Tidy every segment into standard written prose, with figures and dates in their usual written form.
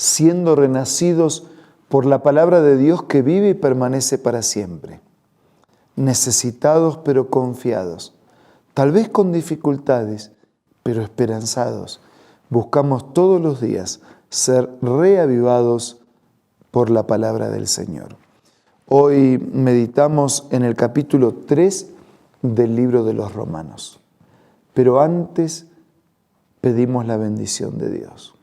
siendo renacidos por la palabra de Dios que vive y permanece para siempre. Necesitados pero confiados, tal vez con dificultades, pero esperanzados. Buscamos todos los días ser reavivados por la palabra del Señor. Hoy meditamos en el capítulo 3 del libro de los Romanos. Pero antes pedimos la bendición de Dios.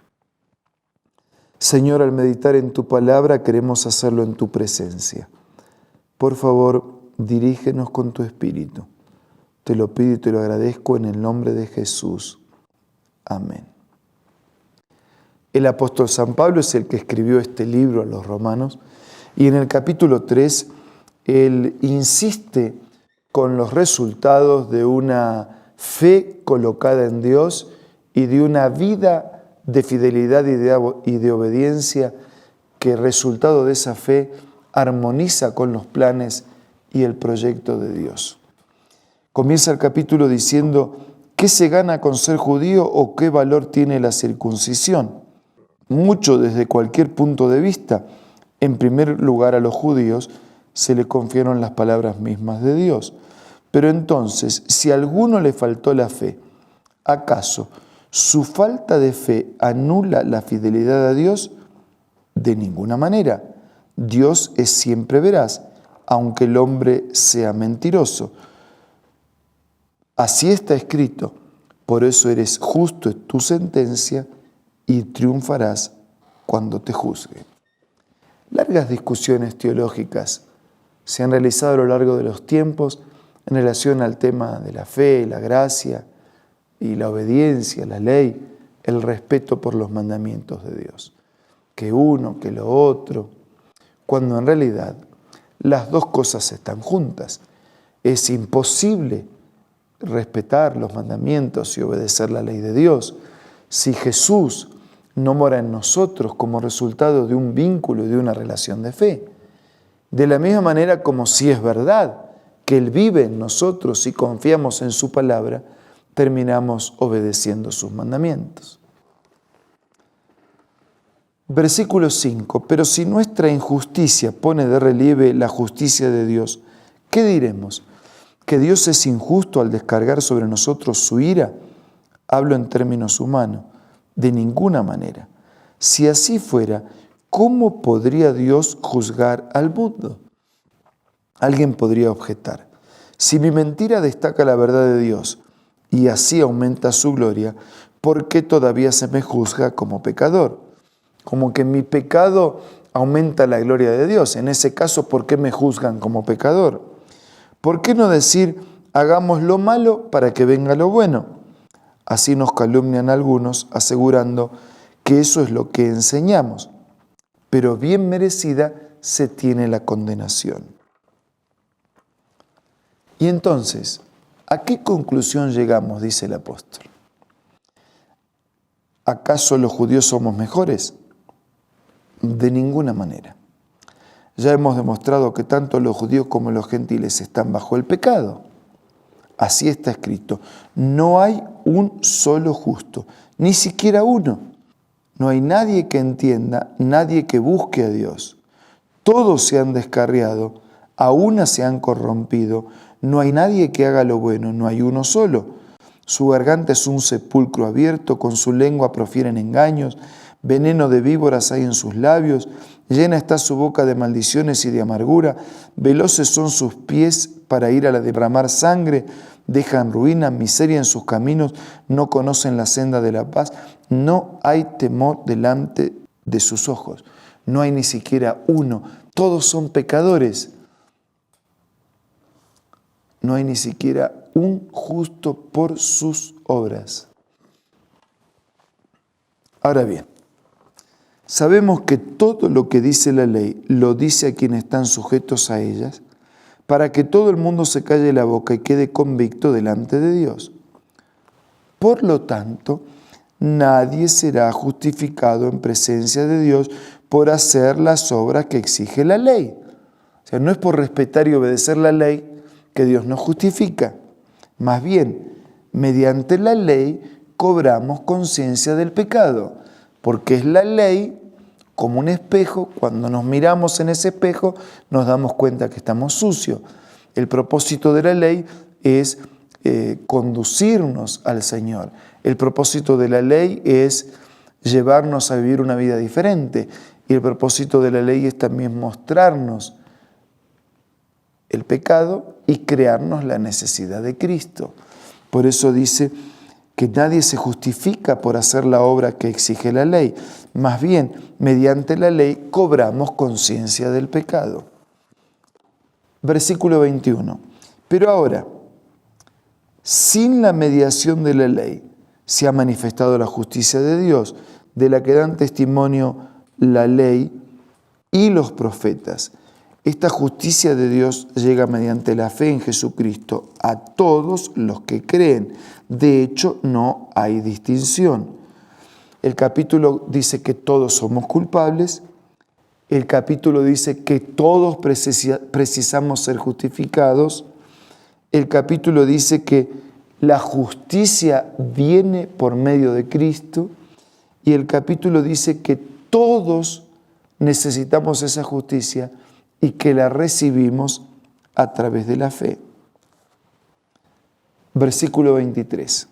Señor, al meditar en tu palabra queremos hacerlo en tu presencia. Por favor, dirígenos con tu Espíritu. Te lo pido y te lo agradezco en el nombre de Jesús. Amén. El apóstol San Pablo es el que escribió este libro a los romanos y en el capítulo 3 él insiste con los resultados de una fe colocada en Dios y de una vida de fidelidad y de obediencia que resultado de esa fe armoniza con los planes y el proyecto de Dios. Comienza el capítulo diciendo: ¿qué se gana con ser judío o qué valor tiene la circuncisión? Mucho desde cualquier punto de vista. En primer lugar, a los judíos se le confiaron las palabras mismas de Dios. Pero entonces, si a alguno le faltó la fe, ¿acaso su falta de fe anula la fidelidad a Dios? De ninguna manera. Dios es siempre veraz, aunque el hombre sea mentiroso. Así está escrito: por eso eres justo en tu sentencia y triunfarás cuando te juzguen. Largas discusiones teológicas se han realizado a lo largo de los tiempos en relación al tema de la fe, la gracia y la obediencia, la ley, el respeto por los mandamientos de Dios. Que uno, que lo otro, cuando en realidad las dos cosas están juntas. Es imposible respetar los mandamientos y obedecer la ley de Dios si Jesús no mora en nosotros como resultado de un vínculo y de una relación de fe. De la misma manera como si es verdad que Él vive en nosotros y confiamos en su palabra, terminamos obedeciendo sus mandamientos. Versículo 5. Pero si nuestra injusticia pone de relieve la justicia de Dios, ¿qué diremos? ¿Que Dios es injusto al descargar sobre nosotros su ira? Hablo en términos humanos. De ninguna manera. Si así fuera, ¿cómo podría Dios juzgar al mundo? Alguien podría objetar: si mi mentira destaca la verdad de Dios y así aumenta su gloria, ¿por qué todavía se me juzga como pecador? Como que mi pecado aumenta la gloria de Dios. En ese caso, ¿por qué me juzgan como pecador? ¿Por qué no decir: hagamos lo malo para que venga lo bueno? Así nos calumnian algunos, asegurando que eso es lo que enseñamos, pero bien merecida se tiene la condenación. Y entonces, ¿a qué conclusión llegamos?, dice el apóstol. ¿Acaso los judíos somos mejores? De ninguna manera. Ya hemos demostrado que tanto los judíos como los gentiles están bajo el pecado. Así está escrito: no hay un solo justo, ni siquiera uno. No hay nadie que entienda, nadie que busque a Dios. Todos se han descarriado, a una se han corrompido. No hay nadie que haga lo bueno, no hay uno solo. Su garganta es un sepulcro abierto, con su lengua profieren engaños. Veneno de víboras hay en sus labios, llena está su boca de maldiciones y de amargura. Veloces son sus pies para ir a derramar sangre. Dejan ruina, miseria en sus caminos, no conocen la senda de la paz. No hay temor delante de sus ojos. No hay ni siquiera uno. Todos son pecadores. No hay ni siquiera un justo por sus obras. Ahora bien, sabemos que todo lo que dice la ley lo dice a quienes están sujetos a ellas, para que todo el mundo se calle la boca y quede convicto delante de Dios. Por lo tanto, nadie será justificado en presencia de Dios por hacer las obras que exige la ley. O sea, no es por respetar y obedecer la ley que Dios nos justifica. Más bien, mediante la ley cobramos conciencia del pecado, porque es la ley como un espejo. Cuando nos miramos en ese espejo, nos damos cuenta que estamos sucios. El propósito de la ley es conducirnos al Señor. El propósito de la ley es llevarnos a vivir una vida diferente. Y el propósito de la ley es también mostrarnos el pecado y crearnos la necesidad de Cristo. Por eso dice que nadie se justifica por hacer la obra que exige la ley. Más bien, mediante la ley cobramos conciencia del pecado. Versículo 21. Pero ahora, sin la mediación de la ley, se ha manifestado la justicia de Dios, de la que dan testimonio la ley y los profetas. Esta justicia de Dios llega mediante la fe en Jesucristo a todos los que creen. De hecho, no hay distinción. El capítulo dice que todos somos culpables. El capítulo dice que todos precisamos ser justificados. El capítulo dice que la justicia viene por medio de Cristo. Y el capítulo dice que todos necesitamos esa justicia y que la recibimos a través de la fe. Versículo 23.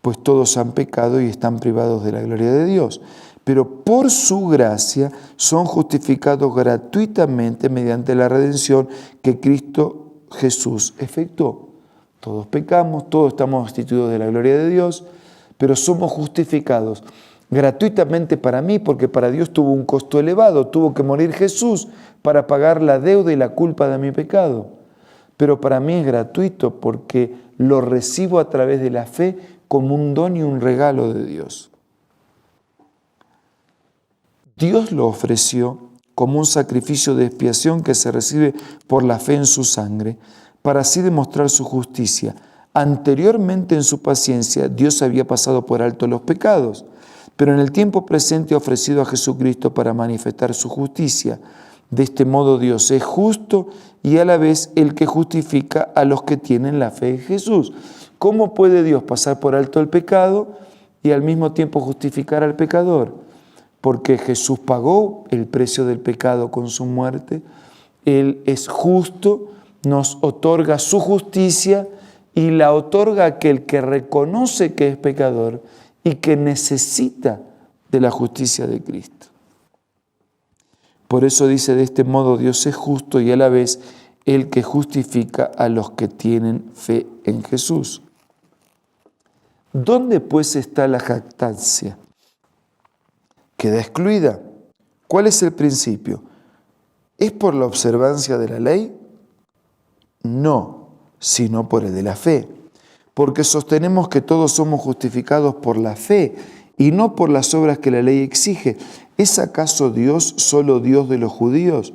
Pues todos han pecado y están privados de la gloria de Dios, pero por su gracia son justificados gratuitamente mediante la redención que Cristo Jesús efectuó. Todos pecamos, todos estamos destituidos de la gloria de Dios, pero somos justificados gratuitamente para mí, porque para Dios tuvo un costo elevado, tuvo que morir Jesús para pagar la deuda y la culpa de mi pecado. Pero para mí es gratuito porque lo recibo a través de la fe como un don y un regalo de Dios. Dios lo ofreció como un sacrificio de expiación que se recibe por la fe en su sangre, para así demostrar su justicia. Anteriormente en su paciencia, Dios había pasado por alto los pecados, pero en el tiempo presente ha ofrecido a Jesucristo para manifestar su justicia. De este modo Dios es justo y a la vez el que justifica a los que tienen la fe en Jesús. ¿Cómo puede Dios pasar por alto el pecado y al mismo tiempo justificar al pecador? Porque Jesús pagó el precio del pecado con su muerte. Él es justo, nos otorga su justicia y la otorga a aquel que reconoce que es pecador y que necesita de la justicia de Cristo. Por eso dice, de este modo Dios es justo y a la vez el que justifica a los que tienen fe en Jesús. ¿Dónde pues está la jactancia? Queda excluida. ¿Cuál es el principio? ¿Es por la observancia de la ley? No, sino por el de la fe. Porque sostenemos que todos somos justificados por la fe y no por las obras que la ley exige. ¿Es acaso Dios solo Dios de los judíos?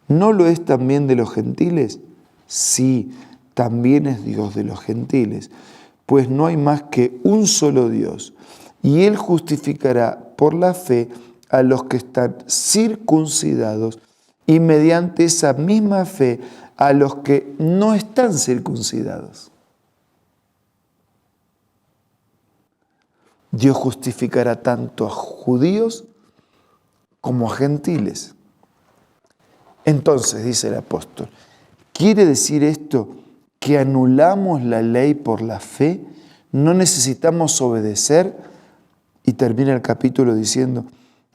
¿No lo es también de los gentiles? Sí, también es Dios de los gentiles. Pues no hay más que un solo Dios, y Él justificará por la fe a los que están circuncidados y mediante esa misma fe a los que no están circuncidados. Dios justificará tanto a judíos como a gentiles. Entonces, dice el apóstol, ¿quiere decir esto que anulamos la ley por la fe? ¿No necesitamos obedecer? Y termina el capítulo diciendo,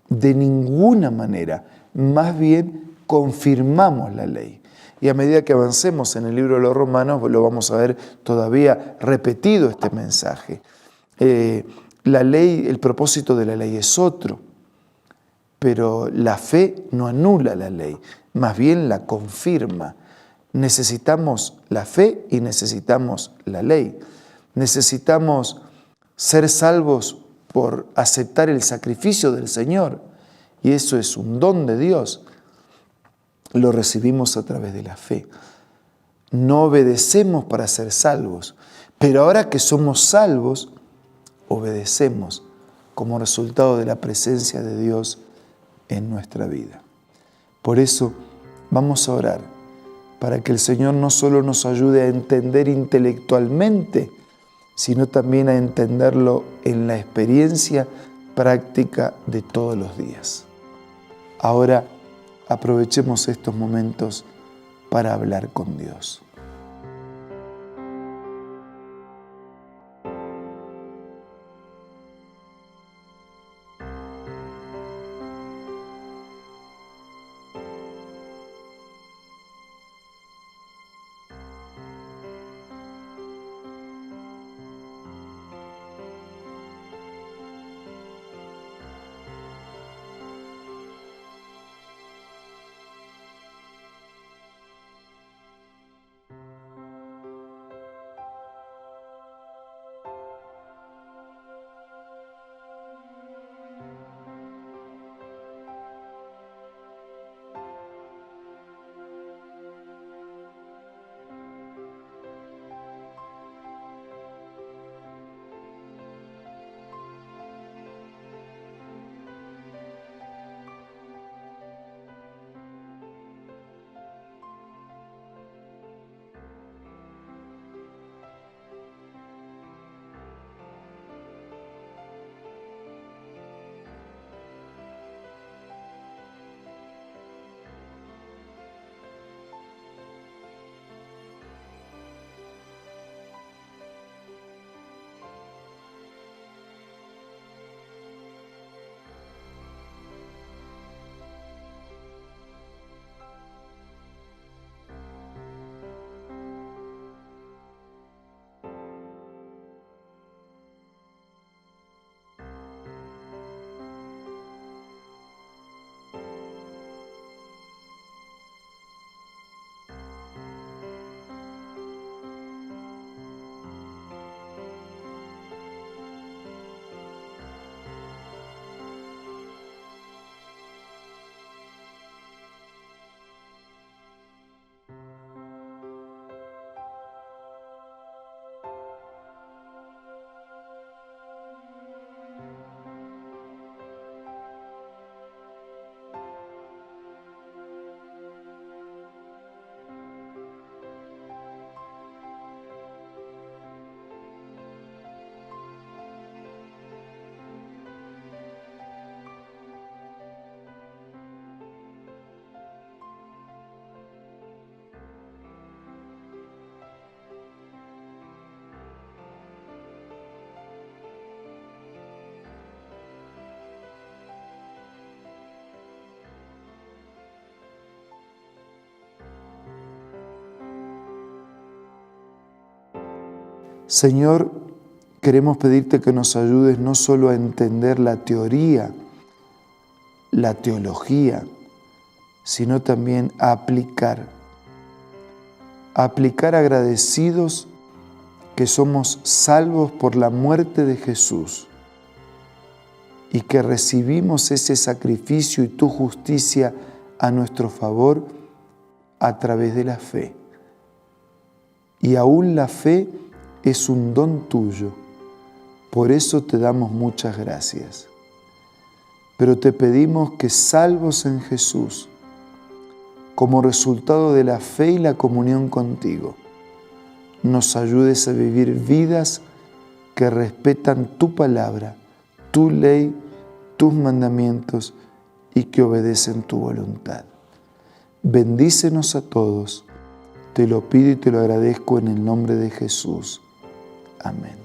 de ninguna manera, más bien confirmamos la ley. Y a medida que avancemos en el libro de los Romanos, lo vamos a ver todavía repetido este mensaje. La ley, el propósito de la ley es otro, pero la fe no anula la ley, más bien la confirma. Necesitamos la fe y necesitamos la ley. Necesitamos ser salvos por aceptar el sacrificio del Señor, y eso es un don de Dios. Lo recibimos a través de la fe. No obedecemos para ser salvos, pero ahora que somos salvos, obedecemos como resultado de la presencia de Dios en nuestra vida. Por eso vamos a orar para que el Señor no solo nos ayude a entender intelectualmente, sino también a entenderlo en la experiencia práctica de todos los días. Ahora aprovechemos estos momentos para hablar con Dios. Señor, queremos pedirte que nos ayudes no solo a entender la teoría, la teología, sino también a aplicar agradecidos que somos salvos por la muerte de Jesús y que recibimos ese sacrificio y tu justicia a nuestro favor a través de la fe. Y aún la fe es un don tuyo, por eso te damos muchas gracias. Pero te pedimos que, salvos en Jesús, como resultado de la fe y la comunión contigo, nos ayudes a vivir vidas que respetan tu palabra, tu ley, tus mandamientos y que obedecen tu voluntad. Bendícenos a todos, te lo pido y te lo agradezco en el nombre de Jesús. Amén.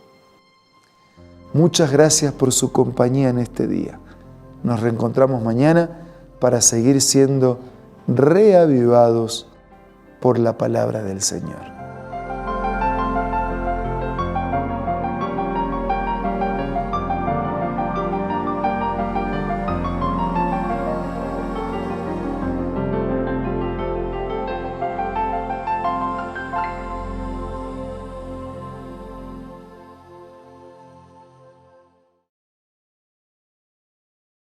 Muchas gracias por su compañía en este día. Nos reencontramos mañana para seguir siendo reavivados por la palabra del Señor.